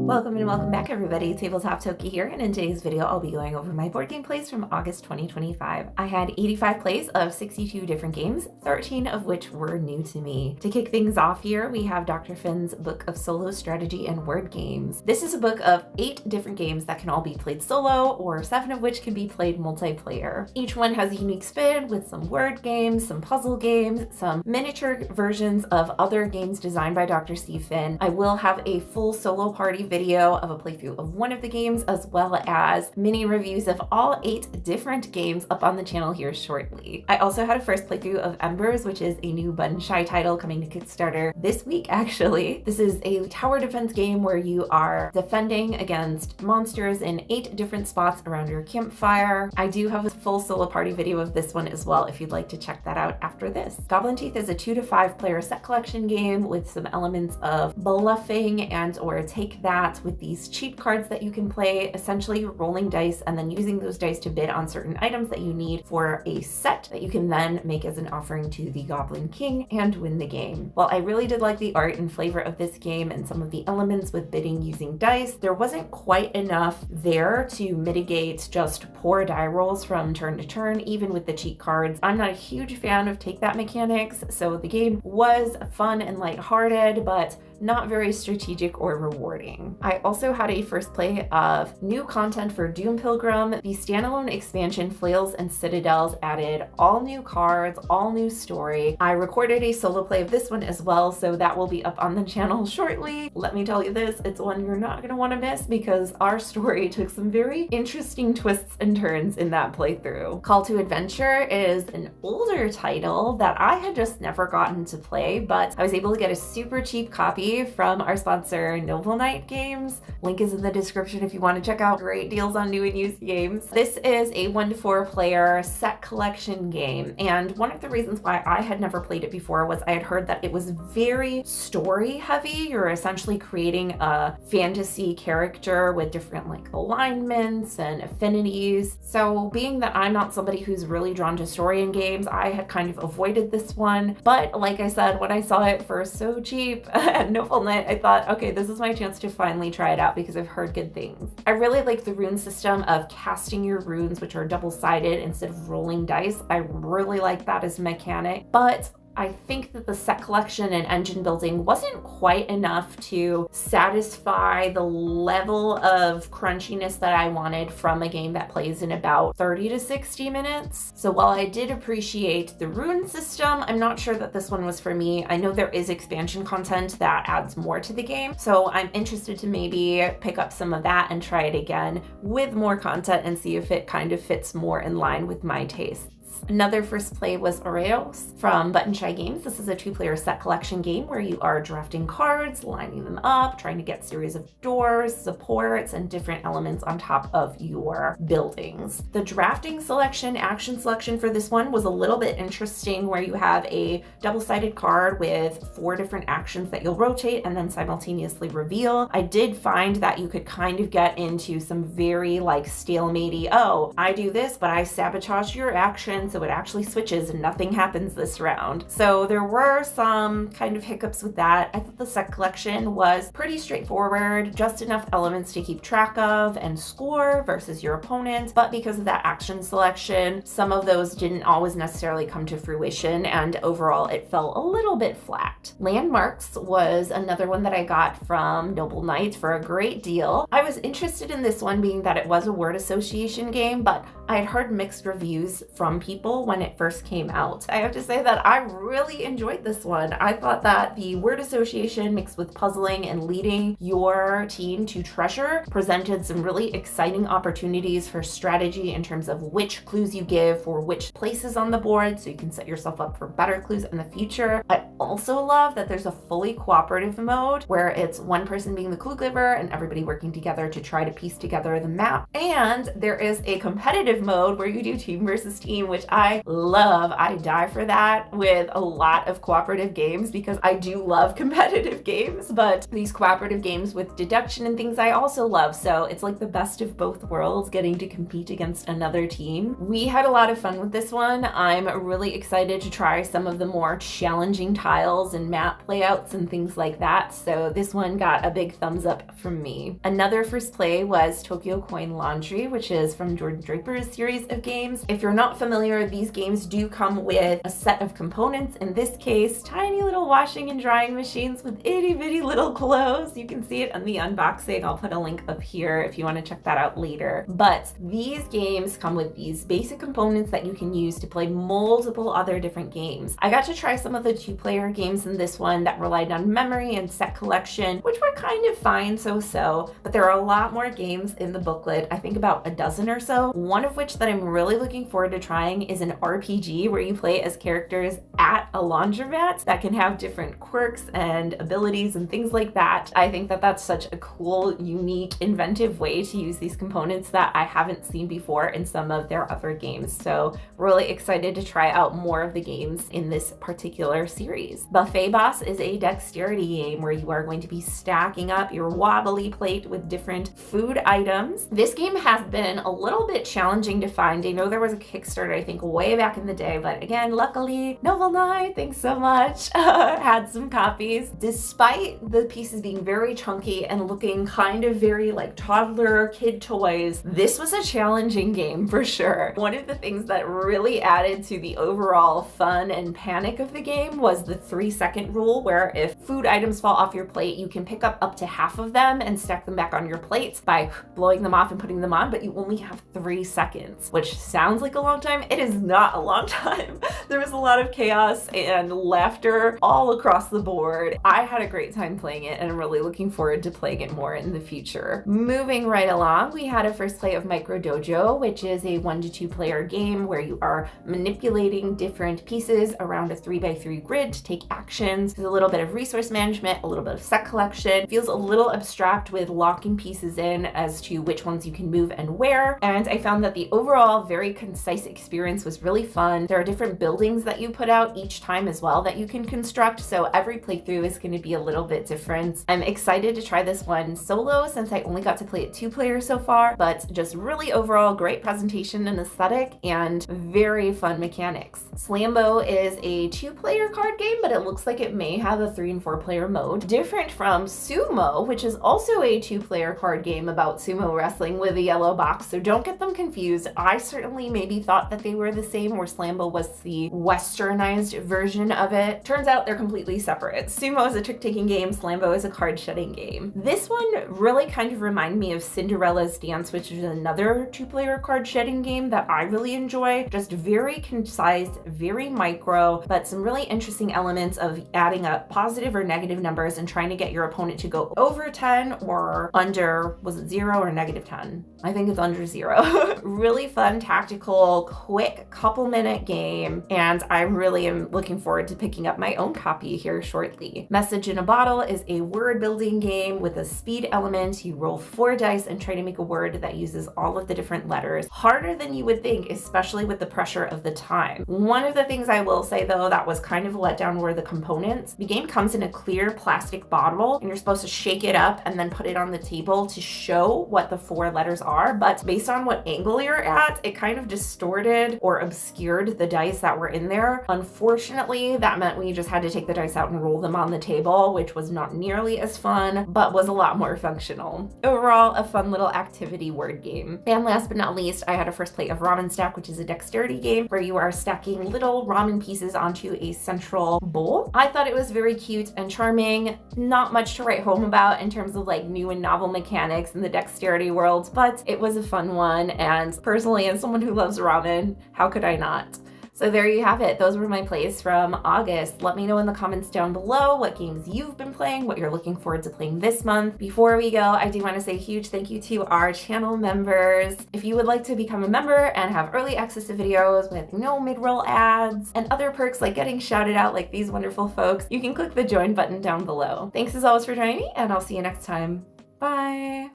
Welcome and welcome back, everybody. Tabletop Toki here, and in today's video I'll be going over my board game plays from August 2025. I had 85 plays of 62 different games, 13 of which were new to me. To kick things off here, we have Dr. Finn's Book of Solo Strategy and Word Games. This is a book of 8 different games that can all be played solo, or 7 of which can be played multiplayer. Each one has a unique spin with some word games, some puzzle games, some miniature versions of other games designed by Dr. Steve Finn. I will have a full solo party video of a playthrough of one of the games, as well as mini reviews of all 8 different games up on the channel here shortly. I also had a first playthrough of Embers, which is a new Button Shy title coming to Kickstarter this week, actually. This is a tower defense game where you are defending against monsters in 8 different spots around your campfire. I do have a full solo party video of this one as well if you'd like to check that out after this. Goblin Teeth is a 2 to 5 player set collection game with some elements of bluffing and or take that with these cheat cards that you can play, essentially rolling dice and then using those dice to bid on certain items that you need for a set that you can then make as an offering to the Goblin King and win the game. While I really did like the art and flavor of this game and some of the elements with bidding using dice, there wasn't quite enough there to mitigate just poor die rolls from turn to turn, even with the cheat cards. I'm not a huge fan of take that mechanics, so the game was fun and lighthearted, but not very strategic or rewarding. I also had a first play of new content for Doom Pilgrim. The standalone expansion Flails and Citadels added all new cards, all new story. I recorded a solo play of this one as well, so that will be up on the channel shortly. Let me tell you this, it's one you're not going to want to miss because our story took some very interesting twists and turns in that playthrough. Call to Adventure is an older title that I had just never gotten to play, but I was able to get a super cheap copy from our sponsor Noble Knight Games. Link is in the description if you want to check out great deals on new and used games. This is a 1 to 4 player set collection game, and one of the reasons why I had never played it before was I had heard that it was very story heavy. You're essentially creating a fantasy character with different like alignments and affinities. So being that I'm not somebody who's really drawn to story in games, I had kind of avoided this one. But like I said, when I saw it for so cheap at Noble Knight, I thought, okay, this is my chance to finally try it out because I've heard good things. I really like the rune system of casting your runes, which are double-sided instead of rolling dice. I really like that as a mechanic, but I think that the set collection and engine building wasn't quite enough to satisfy the level of crunchiness that I wanted from a game that plays in about 30 to 60 minutes. So while I did appreciate the rune system, I'm not sure that this one was for me. I know there is expansion content that adds more to the game, so I'm interested to maybe pick up some of that and try it again with more content and see if it kind of fits more in line with my tastes. Another first play was Oreos from Button Shy Games. This is a 2-player set collection game where you are drafting cards, lining them up, trying to get series of doors, supports, and different elements on top of your buildings. The drafting selection, action selection for this one was a little bit interesting, where you have a double-sided card with 4 different actions that you'll rotate and then simultaneously reveal. I did find that you could kind of get into some very like stalematey, oh, I do this, but I sabotage your action, so it actually switches and nothing happens this round. So there were some kind of hiccups with that. I thought the set collection was pretty straightforward, just enough elements to keep track of and score versus your opponent, but because of that action selection, some of those didn't always necessarily come to fruition, and overall it fell a little bit flat. Landmarks was another one that I got from Noble Knight for a great deal. I was interested in this one being that it was a word association game, but I had heard mixed reviews from people when it first came out. I have to say that I really enjoyed this one. I thought that the word association mixed with puzzling and leading your team to treasure presented some really exciting opportunities for strategy in terms of which clues you give for which places on the board, so you can set yourself up for better clues in the future. I also love that there's a fully cooperative mode where it's one person being the clue giver and everybody working together to try to piece together the map. And there is a competitive mode where you do team versus team, which I love. I die for that with a lot of cooperative games because I do love competitive games, but these cooperative games with deduction and things I also love. So it's like the best of both worlds, getting to compete against another team. We had a lot of fun with this one. I'm really excited to try some of the more challenging tiles and map layouts and things like that. So this one got a big thumbs up from me. Another first play was Tokyo Coin Laundry, which is from Jordan Draper's series of games. If you're not familiar, these games do come with a set of components. In this case, tiny little washing and drying machines with itty bitty little clothes. You can see it on the unboxing. I'll put a link up here if you want to check that out later. But these games come with these basic components that you can use to play multiple other different games. I got to try some of the two-player games in this one that relied on memory and set collection, which were kind of fine, so-so, but there are a lot more games in the booklet, I think about a dozen or so, one of which that I'm really looking forward to trying is an RPG where you play as characters at a laundromat that can have different quirks and abilities and things like that. I think that that's such a cool, unique, inventive way to use these components that I haven't seen before in some of their other games. So really excited to try out more of the games in this particular series. Buffet Boss is a dexterity game where you are going to be stacking up your wobbly plate with different food items. This game has been a little bit challenging to find. I know there was a Kickstarter, I think, way back in the day, but again, luckily, Novel Knight, thanks so much, had some copies. Despite the pieces being very chunky and looking kind of very like toddler kid toys, this was a challenging game for sure. One of the things that really added to the overall fun and panic of the game was the 3-second rule, where if food items fall off your plate, you can pick up to half of them and stack them back on your plate by blowing them off and putting them on, but you only have 3 seconds, which sounds like a long time. It is not a long time. There was a lot of chaos and laughter all across the board. I had a great time playing it and I'm really looking forward to playing it more in the future. Moving right along, we had a first play of Micro Dojo, which is a 1 to 2 player game where you are manipulating different pieces around a 3x3 grid to take actions. There's a little bit of resource management, a little bit of set collection. It feels a little abstract with locking pieces in as to which ones you can move and where. And I found that the overall very concise experience was really fun. There are different buildings that you put out each time as well that you can construct. So every playthrough is going to be a little bit different. I'm excited to try this one solo since I only got to play it 2 players so far, but just really overall great presentation and aesthetic and very fun mechanics. Slambo is a 2-player card game, but it looks like it may have a 3 and 4 player mode. Different from Sumo, which is also a 2-player card game about sumo wrestling with a yellow box, so don't get them confused. I certainly maybe thought that they were the same, where Slambo was the westernized version of it. Turns out they're completely separate. Sumo is a trick-taking game, Slambo is a card-shedding game. This one really kind of reminded me of Cinderella's Dance, which is another 2-player card-shedding game that I really enjoy. Just very concise, very micro, but some really interesting elements of adding up positive or negative numbers and trying to get your opponent to go over 10 or under, was it 0 or negative 10? I think it's under 0. Really fun, tactical, quick couple-minute game, and I really am looking forward to picking up my own copy here shortly. Message in a Bottle is a word-building game with a speed element. You roll 4 dice and try to make a word that uses all of the different letters. Harder than you would think, especially with the pressure of the time. One of the things I will say though that was kind of a letdown were the components. The game comes in a clear plastic bottle and you're supposed to shake it up and then put it on the table to show what the 4 letters are, but based on what angle you're at, it kind of distorted or obscured the dice that were in there. Unfortunately, that meant we just had to take the dice out and roll them on the table, which was not nearly as fun, but was a lot more functional. Overall, a fun little activity word game. And last but not least, I had a first play of Ramen Stack, which is a dexterity game where you are stacking little ramen pieces onto a central bowl. I thought it was very cute and charming. Not much to write home about in terms of like new and novel mechanics in the dexterity world, but it was a fun one. And personally, as someone who loves ramen, how could I not? So there you have it. Those were my plays from August. Let me know in the comments down below what games you've been playing, what you're looking forward to playing this month. Before we go, I do want to say a huge thank you to our channel members. If you would like to become a member and have early access to videos with no mid-roll ads and other perks like getting shouted out like these wonderful folks, you can click the join button down below. Thanks as always for joining me, and I'll see you next time. Bye.